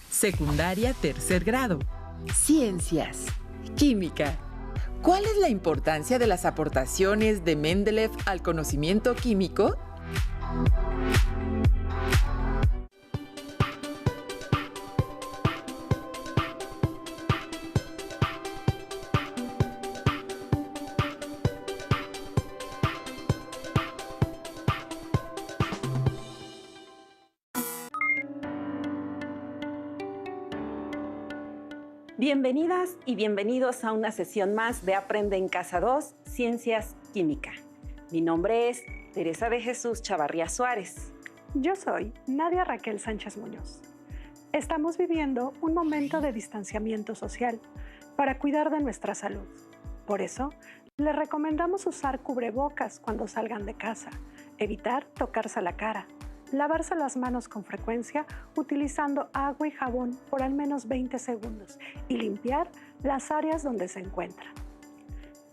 Secundaria, tercer grado. Ciencias. Química. ¿Cuál es la importancia de las aportaciones de Mendeleev al conocimiento químico? Bienvenidas y bienvenidos a una sesión más de Aprende en Casa 2, Ciencias Química. Mi nombre es Teresa de Jesús Chavarría Suárez. Yo soy Nadia Raquel Sánchez Muñoz. Estamos viviendo un momento de distanciamiento social para cuidar de nuestra salud. Por eso, les recomendamos usar cubrebocas cuando salgan de casa, evitar tocarse la cara, lavarse las manos con frecuencia utilizando agua y jabón por al menos 20 segundos y limpiar las áreas donde se encuentran.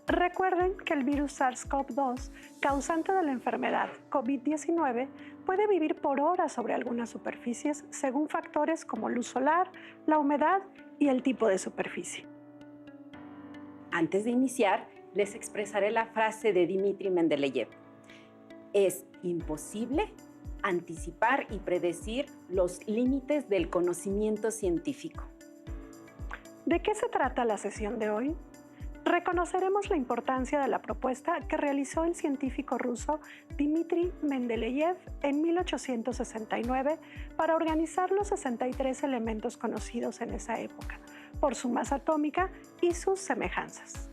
Recuerden que el virus SARS-CoV-2, causante de la enfermedad COVID-19, puede vivir por horas sobre algunas superficies según factores como luz solar, la humedad y el tipo de superficie. Antes de iniciar, les expresaré la frase de Dmitri Mendeleev. Es imposible anticipar y predecir los límites del conocimiento científico. ¿De qué se trata la sesión de hoy? Reconoceremos la importancia de la propuesta que realizó el científico ruso Dmitri Mendeleev en 1869 para organizar los 63 elementos conocidos en esa época, por su masa atómica y sus semejanzas.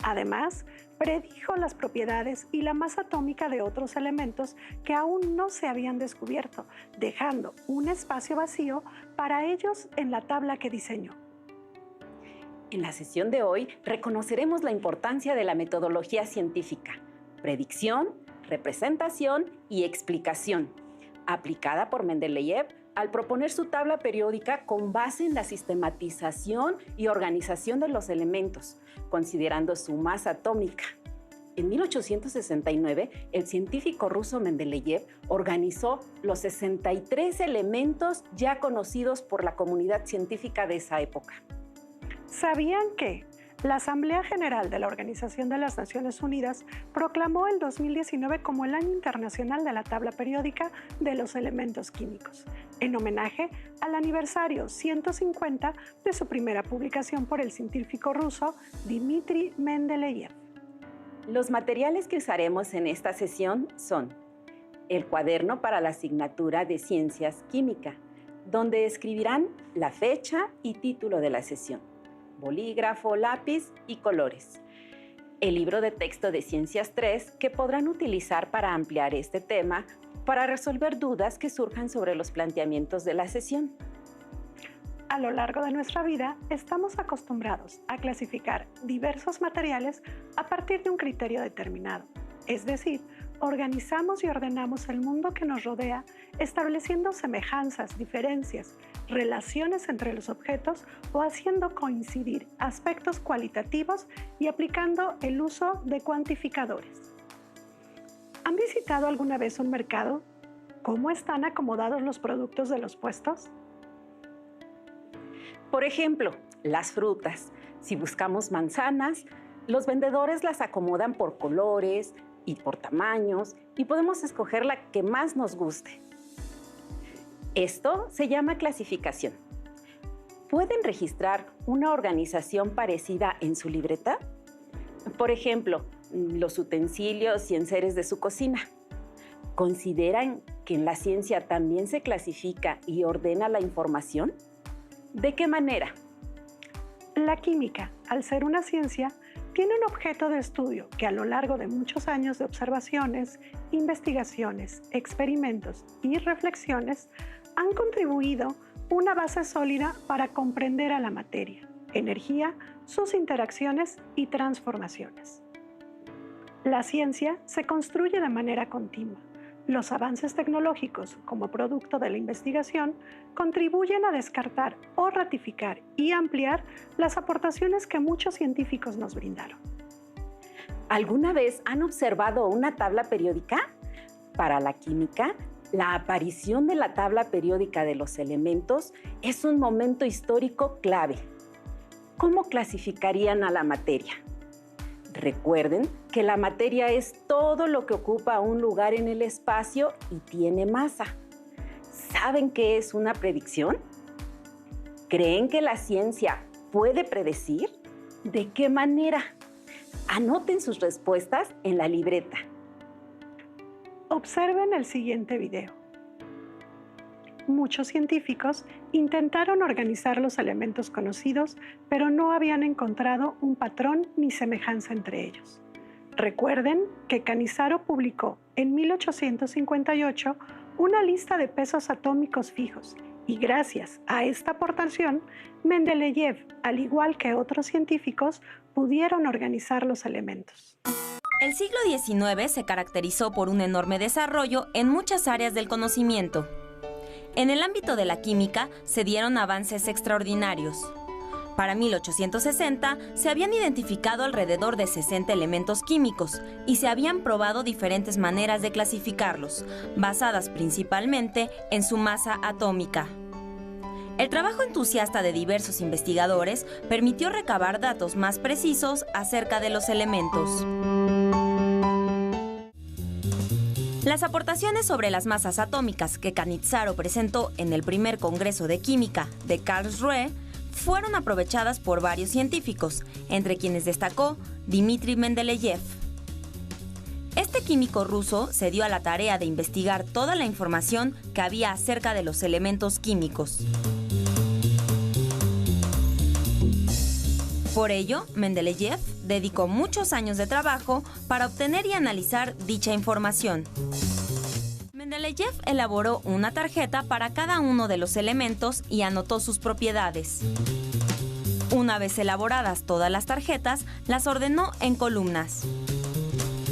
Además, predijo las propiedades y la masa atómica de otros elementos que aún no se habían descubierto, dejando un espacio vacío para ellos en la tabla que diseñó. En la sesión de hoy reconoceremos la importancia de la metodología científica, predicción, representación y explicación, aplicada por Mendeleev al proponer su tabla periódica con base en la sistematización y organización de los elementos, considerando su masa atómica. En 1869, el científico ruso Mendeleev organizó los 63 elementos ya conocidos por la comunidad científica de esa época. ¿Sabían que la Asamblea General de la Organización de las Naciones Unidas proclamó el 2019 como el Año Internacional de la Tabla Periódica de los Elementos Químicos, en homenaje al aniversario 150 de su primera publicación por el científico ruso Dmitri Mendeleev? Los materiales que usaremos en esta sesión son el cuaderno para la asignatura de Ciencias Química, donde escribirán la fecha y título de la sesión, bolígrafo, lápiz y colores. El libro de texto de Ciencias 3 que podrán utilizar para ampliar este tema para resolver dudas que surjan sobre los planteamientos de la sesión. A lo largo de nuestra vida, estamos acostumbrados a clasificar diversos materiales a partir de un criterio determinado, es decir, organizamos y ordenamos el mundo que nos rodea, estableciendo semejanzas, diferencias, relaciones entre los objetos o haciendo coincidir aspectos cualitativos y aplicando el uso de cuantificadores. ¿Han visitado alguna vez un mercado? ¿Cómo están acomodados los productos de los puestos? Por ejemplo, las frutas. Si buscamos manzanas, los vendedores las acomodan por colores y por tamaños y podemos escoger la que más nos guste. Esto se llama clasificación. ¿Pueden registrar una organización parecida en su libreta? Por ejemplo, los utensilios y enseres de su cocina. ¿Consideran que en la ciencia también se clasifica y ordena la información? ¿De qué manera? La química, al ser una ciencia, tiene un objeto de estudio que a lo largo de muchos años de observaciones, investigaciones, experimentos y reflexiones han contribuido una base sólida para comprender a la materia, energía, sus interacciones y transformaciones. La ciencia se construye de manera continua. Los avances tecnológicos, como producto de la investigación, contribuyen a descartar o ratificar y ampliar las aportaciones que muchos científicos nos brindaron. ¿Alguna vez han observado una tabla periódica? Para la química, La aparición de la tabla periódica de los elementos es un momento histórico clave. ¿Cómo clasificarían a la materia? Recuerden que la materia es todo lo que ocupa un lugar en el espacio y tiene masa. ¿Saben qué es una predicción? ¿Creen que la ciencia puede predecir? ¿De qué manera? Anoten sus respuestas en la libreta. Observen el siguiente video. Muchos científicos intentaron organizar los elementos conocidos, pero no habían encontrado un patrón ni semejanza entre ellos. Recuerden que Cannizzaro publicó en 1858 una lista de pesos atómicos fijos y gracias a esta aportación, Mendeleev, al igual que otros científicos, pudieron organizar los elementos. El siglo XIX se caracterizó por un enorme desarrollo en muchas áreas del conocimiento. En el ámbito de la química se dieron avances extraordinarios. Para 1860 se habían identificado alrededor de 60 elementos químicos y se habían probado diferentes maneras de clasificarlos, basadas principalmente en su masa atómica. El trabajo entusiasta de diversos investigadores permitió recabar datos más precisos acerca de los elementos. Las aportaciones sobre las masas atómicas que Cannizzaro presentó en el primer Congreso de Química de Karlsruhe fueron aprovechadas por varios científicos, entre quienes destacó Dmitri Mendeleev. Este químico ruso se dio a la tarea de investigar toda la información que había acerca de los elementos químicos. Por ello, Mendeleev dedicó muchos años de trabajo para obtener y analizar dicha información. Mendeleev elaboró una tarjeta para cada uno de los elementos y anotó sus propiedades. Una vez elaboradas todas las tarjetas, las ordenó en columnas,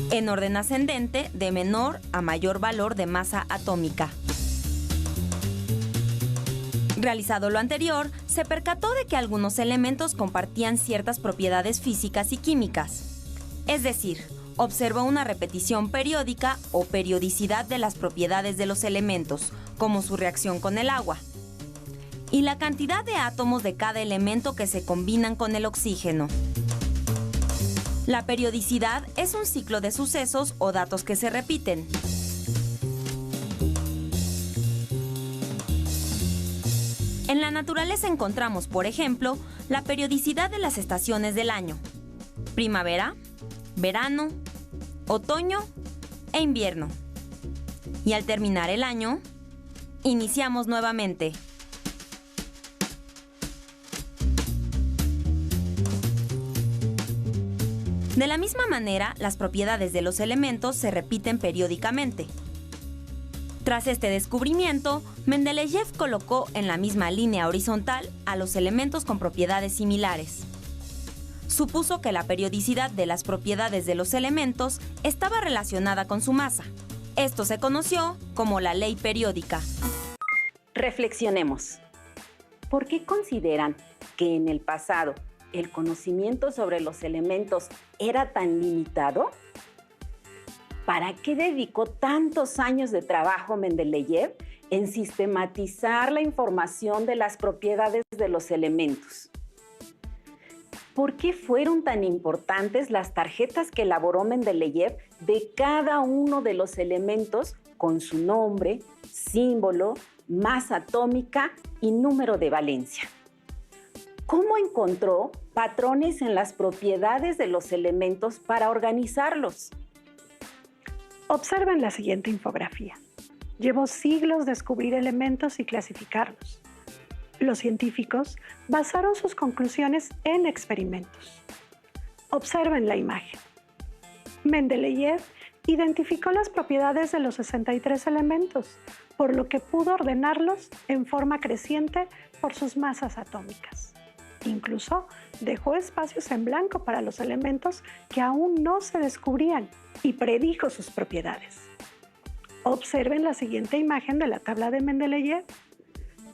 en orden ascendente de menor a mayor valor de masa atómica. Realizado lo anterior, se percató de que algunos elementos compartían ciertas propiedades físicas y químicas. Es decir, observó una repetición periódica o periodicidad de las propiedades de los elementos, como su reacción con el agua, y la cantidad de átomos de cada elemento que se combinan con el oxígeno. La periodicidad es un ciclo de sucesos o datos que se repiten. En la naturaleza encontramos, por ejemplo, la periodicidad de las estaciones del año: primavera, verano, otoño e invierno. Y al terminar el año, iniciamos nuevamente. De la misma manera, las propiedades de los elementos se repiten periódicamente. Tras este descubrimiento, Mendeleev colocó en la misma línea horizontal a los elementos con propiedades similares. Supuso que la periodicidad de las propiedades de los elementos estaba relacionada con su masa. Esto se conoció como la ley periódica. Reflexionemos. ¿Por qué consideran que en el pasado el conocimiento sobre los elementos era tan limitado? ¿Para qué dedicó tantos años de trabajo Mendeleev en sistematizar la información de las propiedades de los elementos? ¿Por qué fueron tan importantes las tarjetas que elaboró Mendeleev de cada uno de los elementos con su nombre, símbolo, masa atómica y número de valencia? ¿Cómo encontró patrones en las propiedades de los elementos para organizarlos? Observen la siguiente infografía. Llevó siglos descubrir elementos y clasificarlos. Los científicos basaron sus conclusiones en experimentos. Observen la imagen. Mendeleev identificó las propiedades de los 63 elementos, por lo que pudo ordenarlos en forma creciente por sus masas atómicas. Incluso dejó espacios en blanco para los elementos que aún no se descubrían y predijo sus propiedades. Observen la siguiente imagen de la tabla de Mendeleev.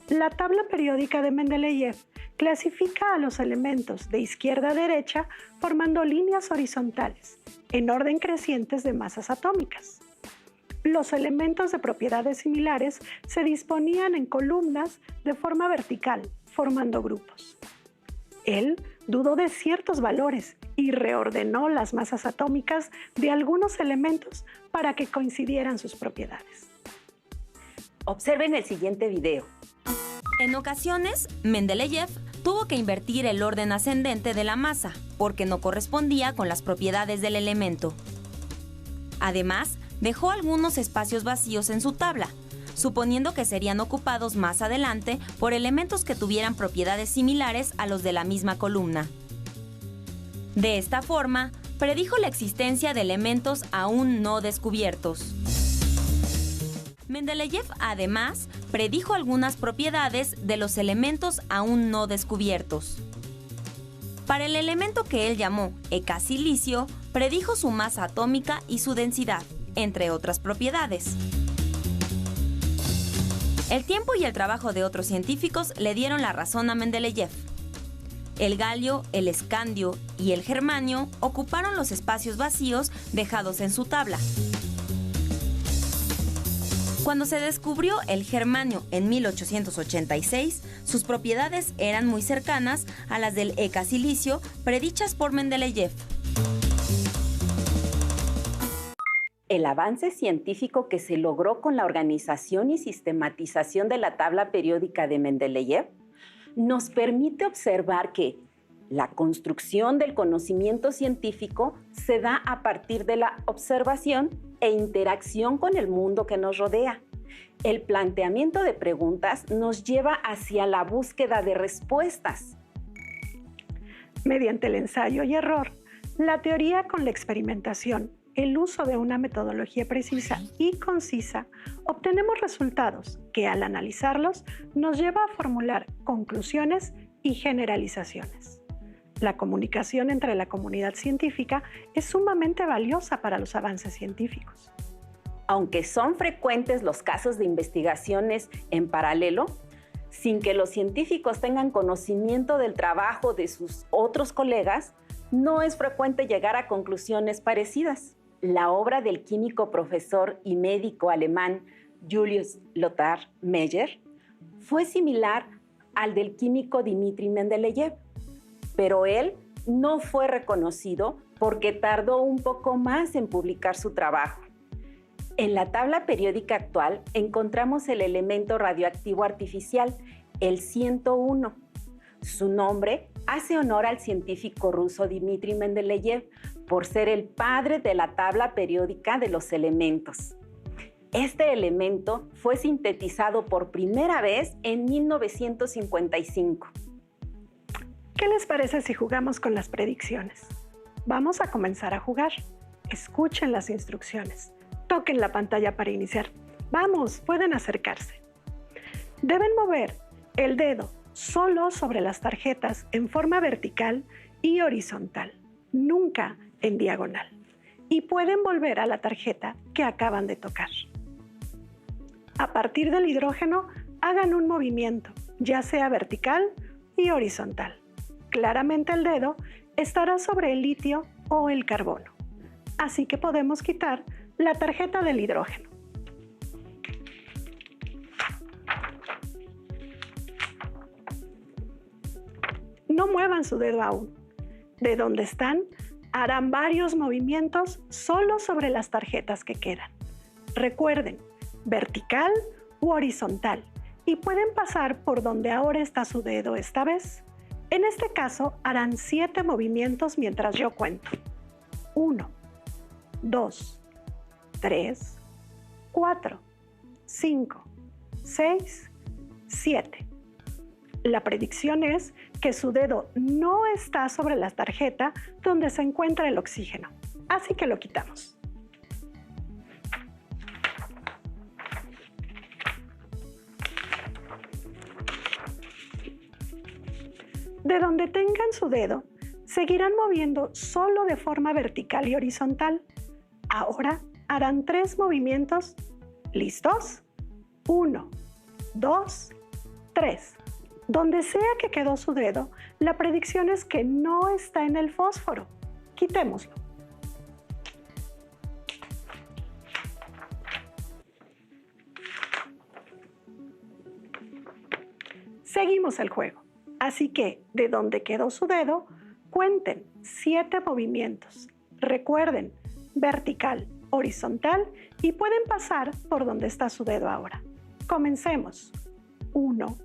La tabla periódica de Mendeleev clasifica a los elementos de izquierda a derecha formando líneas horizontales en orden crecientes de masas atómicas. Los elementos de propiedades similares se disponían en columnas de forma vertical, formando grupos. Él dudó de ciertos valores y reordenó las masas atómicas de algunos elementos para que coincidieran sus propiedades. Observen el siguiente video. En ocasiones, Mendeleev tuvo que invertir el orden ascendente de la masa porque no correspondía con las propiedades del elemento. Además, dejó algunos espacios vacíos en su tabla, suponiendo que serían ocupados más adelante por elementos que tuvieran propiedades similares a los de la misma columna. De esta forma, predijo la existencia de elementos aún no descubiertos. Mendeleev, además, predijo algunas propiedades de los elementos aún no descubiertos. Para el elemento que él llamó ecasilicio, predijo su masa atómica y su densidad, entre otras propiedades. El tiempo y el trabajo de otros científicos le dieron la razón a Mendeleev. El galio, el escandio y el germanio ocuparon los espacios vacíos dejados en su tabla. Cuando se descubrió el germanio en 1886, sus propiedades eran muy cercanas a las del ecasilicio predichas por Mendeleev. El avance científico que se logró con la organización y sistematización de la tabla periódica de Mendeleev nos permite observar que la construcción del conocimiento científico se da a partir de la observación e interacción con el mundo que nos rodea. El planteamiento de preguntas nos lleva hacia la búsqueda de respuestas. Mediante el ensayo y error, la teoría con la experimentación, el uso de una metodología precisa y concisa, obtenemos resultados que al analizarlos nos lleva a formular conclusiones y generalizaciones. La comunicación entre la comunidad científica es sumamente valiosa para los avances científicos. Aunque son frecuentes los casos de investigaciones en paralelo, sin que los científicos tengan conocimiento del trabajo de sus otros colegas, no es frecuente llegar a conclusiones parecidas. La obra del químico profesor y médico alemán Julius Lothar Meyer fue similar al del químico Dmitri Mendeleev, pero él no fue reconocido porque tardó un poco más en publicar su trabajo. En la tabla periódica actual encontramos el elemento radioactivo artificial, el 101. Su nombre hace honor al científico ruso Dmitri Mendeleev por ser el padre de la tabla periódica de los elementos. Este elemento fue sintetizado por primera vez en 1955. ¿Qué les parece si jugamos con las predicciones? Vamos a comenzar a jugar. Escuchen las instrucciones. Toquen la pantalla para iniciar. Vamos, pueden acercarse. Deben mover el dedo solo sobre las tarjetas en forma vertical y horizontal, nunca en diagonal. Y pueden volver a la tarjeta que acaban de tocar. A partir del hidrógeno, hagan un movimiento, ya sea vertical y horizontal. Claramente el dedo estará sobre el litio o el carbono. Así que podemos quitar la tarjeta del hidrógeno. No muevan su dedo aún. De donde están, harán varios movimientos solo sobre las tarjetas que quedan. Recuerden, vertical u horizontal, y pueden pasar por donde ahora está su dedo esta vez. En este caso, harán 7 movimientos mientras yo cuento. 1, 2, 3, 4, 5, 6, 7. La predicción es que su dedo no está sobre la tarjeta donde se encuentra el oxígeno, así que lo quitamos. De donde tengan su dedo, seguirán moviendo solo de forma vertical y horizontal. Ahora harán 3 movimientos. ¿Listos? 1, 2, 3. Donde sea que quedó su dedo, la predicción es que no está en el fósforo. Quitémoslo. Seguimos el juego. Así que, de donde quedó su dedo, cuenten 7 movimientos. Recuerden, vertical, horizontal y pueden pasar por donde está su dedo ahora. Comencemos. 1,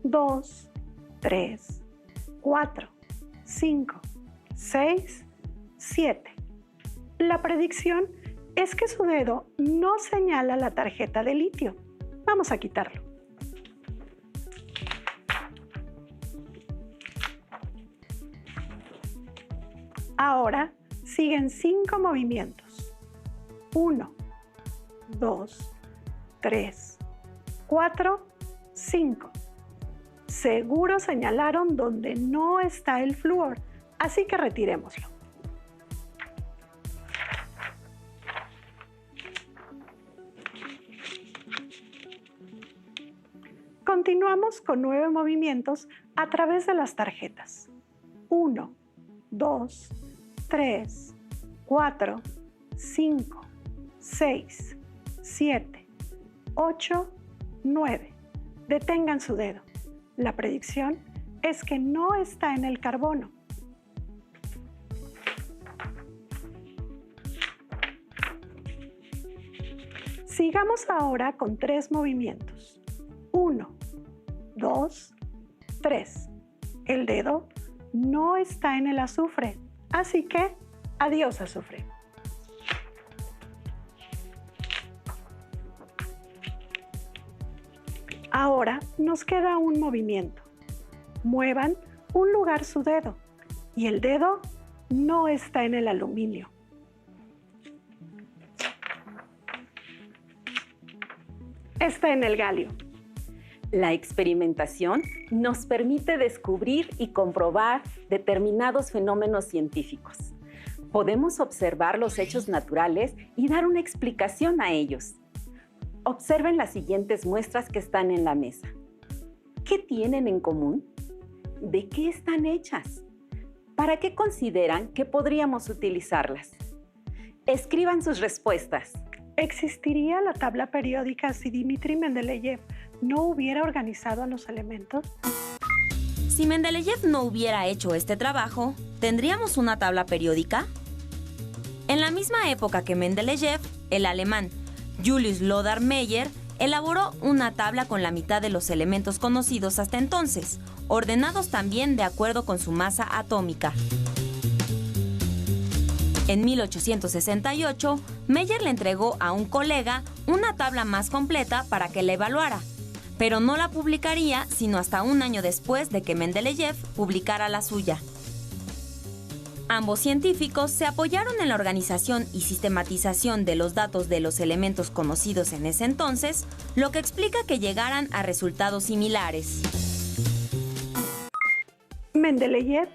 2, 3, 4, 5, 6, 7. La predicción es que su dedo no señala la tarjeta de litio. Vamos a quitarlo. Ahora siguen 5 movimientos. 1, 2, 3, 4, 5. Seguro señalaron donde no está el flúor, así que retirémoslo. Continuamos con 9 movimientos a través de las tarjetas. 1, 2, 3, 4, 5, 6, 7, 8, 9. Detengan su dedo. La predicción es que no está en el carbono. Sigamos ahora con 3 movimientos. 1, 2, 3. El dedo no está en el azufre, así que adiós azufre. Ahora nos queda un movimiento. Muevan un lugar su dedo y el dedo no está en el aluminio. Está en el galio. La experimentación nos permite descubrir y comprobar determinados fenómenos científicos. Podemos observar los hechos naturales y dar una explicación a ellos. Observen las siguientes muestras que están en la mesa. ¿Qué tienen en común? ¿De qué están hechas? ¿Para qué consideran que podríamos utilizarlas? Escriban sus respuestas. ¿Existiría la tabla periódica si Dmitri Mendeleev no hubiera organizado a los elementos? Si Mendeleev no hubiera hecho este trabajo, ¿tendríamos una tabla periódica? En la misma época que Mendeleev, el alemán Julius Lothar Meyer elaboró una tabla con la mitad de los elementos conocidos hasta entonces, ordenados también de acuerdo con su masa atómica. En 1868, Meyer le entregó a un colega una tabla más completa para que la evaluara, pero no la publicaría sino hasta un año después de que Mendeleev publicara la suya. Ambos científicos se apoyaron en la organización y sistematización de los datos de los elementos conocidos en ese entonces, lo que explica que llegaran a resultados similares. Mendeleev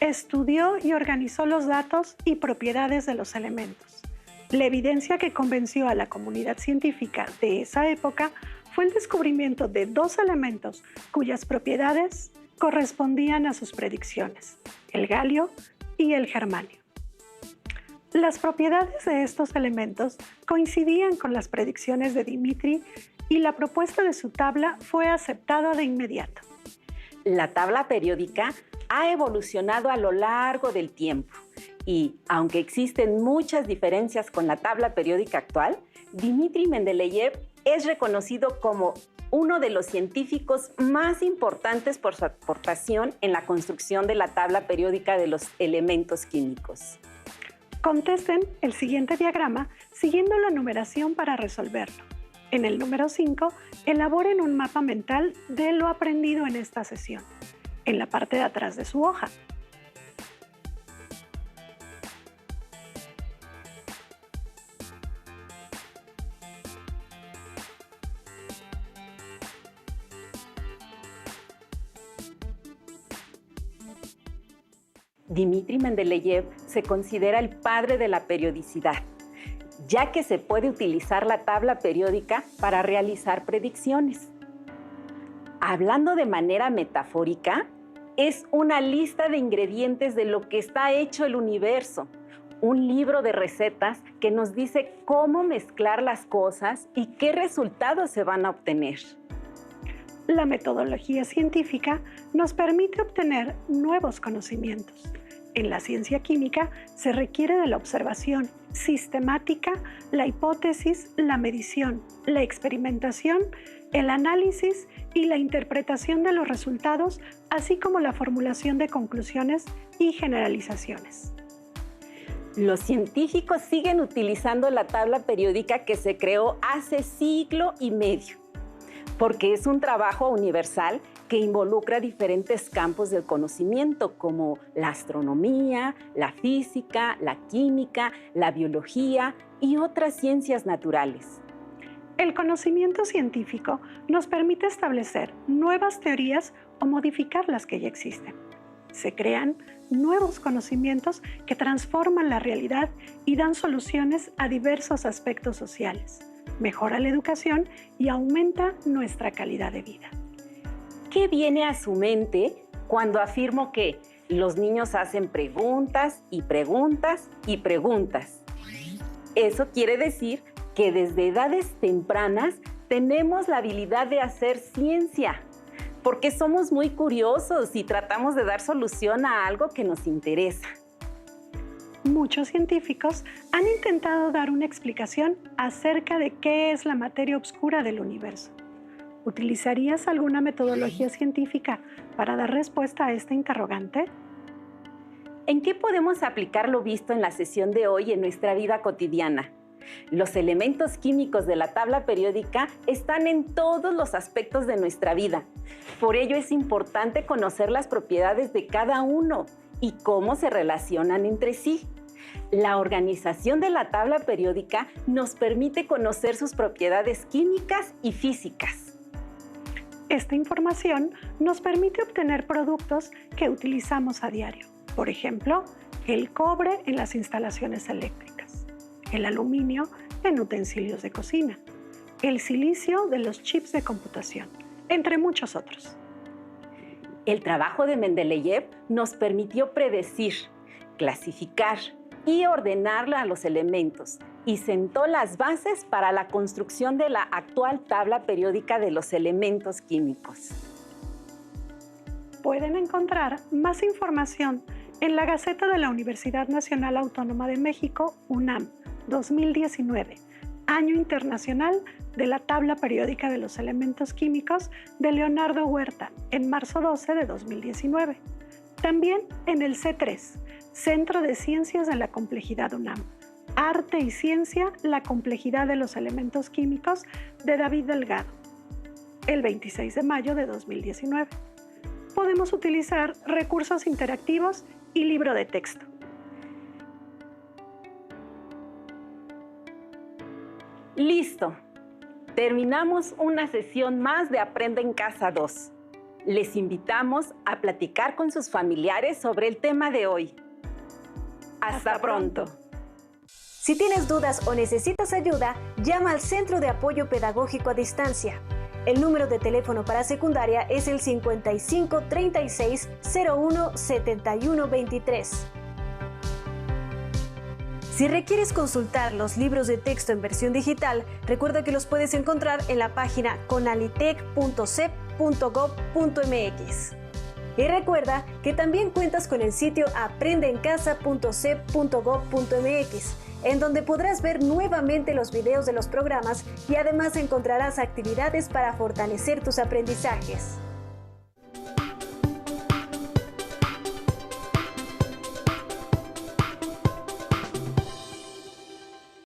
estudió y organizó los datos y propiedades de los elementos. La evidencia que convenció a la comunidad científica de esa época fue el descubrimiento de 2 elementos cuyas propiedades correspondían a sus predicciones: el galio y el germanio. Las propiedades de estos elementos coincidían con las predicciones de Dmitri y la propuesta de su tabla fue aceptada de inmediato. La tabla periódica ha evolucionado a lo largo del tiempo y, aunque existen muchas diferencias con la tabla periódica actual, Dmitri Mendeleev es reconocido como uno de los científicos más importantes por su aportación en la construcción de la tabla periódica de los elementos químicos. Contesten el siguiente diagrama siguiendo la numeración para resolverlo. En el número 5, elaboren un mapa mental de lo aprendido en esta sesión, en la parte de atrás de su hoja. Dmitri Mendeleev se considera el padre de la periodicidad, ya que se puede utilizar la tabla periódica para realizar predicciones. Hablando de manera metafórica, es una lista de ingredientes de lo que está hecho el universo, un libro de recetas que nos dice cómo mezclar las cosas y qué resultados se van a obtener. La metodología científica nos permite obtener nuevos conocimientos. En la ciencia química se requiere de la observación sistemática, la hipótesis, la medición, la experimentación, el análisis y la interpretación de los resultados, así como la formulación de conclusiones y generalizaciones. Los científicos siguen utilizando la tabla periódica que se creó hace siglo y medio, porque es un trabajo universal que involucra diferentes campos del conocimiento como la astronomía, la física, la química, la biología y otras ciencias naturales. El conocimiento científico nos permite establecer nuevas teorías o modificar las que ya existen. Se crean nuevos conocimientos que transforman la realidad y dan soluciones a diversos aspectos sociales. Mejora la educación y aumenta nuestra calidad de vida. ¿Qué viene a su mente cuando afirmo que los niños hacen preguntas y preguntas y preguntas? Eso quiere decir que desde edades tempranas tenemos la habilidad de hacer ciencia, porque somos muy curiosos y tratamos de dar solución a algo que nos interesa. Muchos científicos han intentado dar una explicación acerca de qué es la materia oscura del universo. ¿Utilizarías alguna metodología científica para dar respuesta a este interrogante? ¿En qué podemos aplicar lo visto en la sesión de hoy en nuestra vida cotidiana? Los elementos químicos de la tabla periódica están en todos los aspectos de nuestra vida. Por ello es importante conocer las propiedades de cada uno y cómo se relacionan entre sí. La organización de la tabla periódica nos permite conocer sus propiedades químicas y físicas. Esta información nos permite obtener productos que utilizamos a diario. Por ejemplo, el cobre en las instalaciones eléctricas, el aluminio en utensilios de cocina, el silicio de los chips de computación, entre muchos otros. El trabajo de Mendeleev nos permitió predecir, clasificar y ordenar a los elementos y sentó las bases para la construcción de la actual tabla periódica de los elementos químicos. Pueden encontrar más información en la Gaceta de la Universidad Nacional Autónoma de México, UNAM, 2019, Año Internacional de la Tabla Periódica de los Elementos Químicos de Leonardo Huerta, en marzo 12 de 2019. También en el C3, Centro de Ciencias de la Complejidad UNAM, Arte y Ciencia, la complejidad de los elementos químicos, de David Delgado, el 26 de mayo de 2019. Podemos utilizar recursos interactivos y libro de texto. ¡Listo! Terminamos una sesión más de Aprende en Casa 2. Les invitamos a platicar con sus familiares sobre el tema de hoy. ¡Hasta pronto! Si tienes dudas o necesitas ayuda, llama al Centro de Apoyo Pedagógico a Distancia. El número de teléfono para secundaria es el 55 36 01 71 23. Si requieres consultar los libros de texto en versión digital, recuerda que los puedes encontrar en la página conalitec.cep.gov.mx. Y recuerda que también cuentas con el sitio aprendeencasa.cep.gov.mx, en donde podrás ver nuevamente los videos de los programas y además encontrarás actividades para fortalecer tus aprendizajes.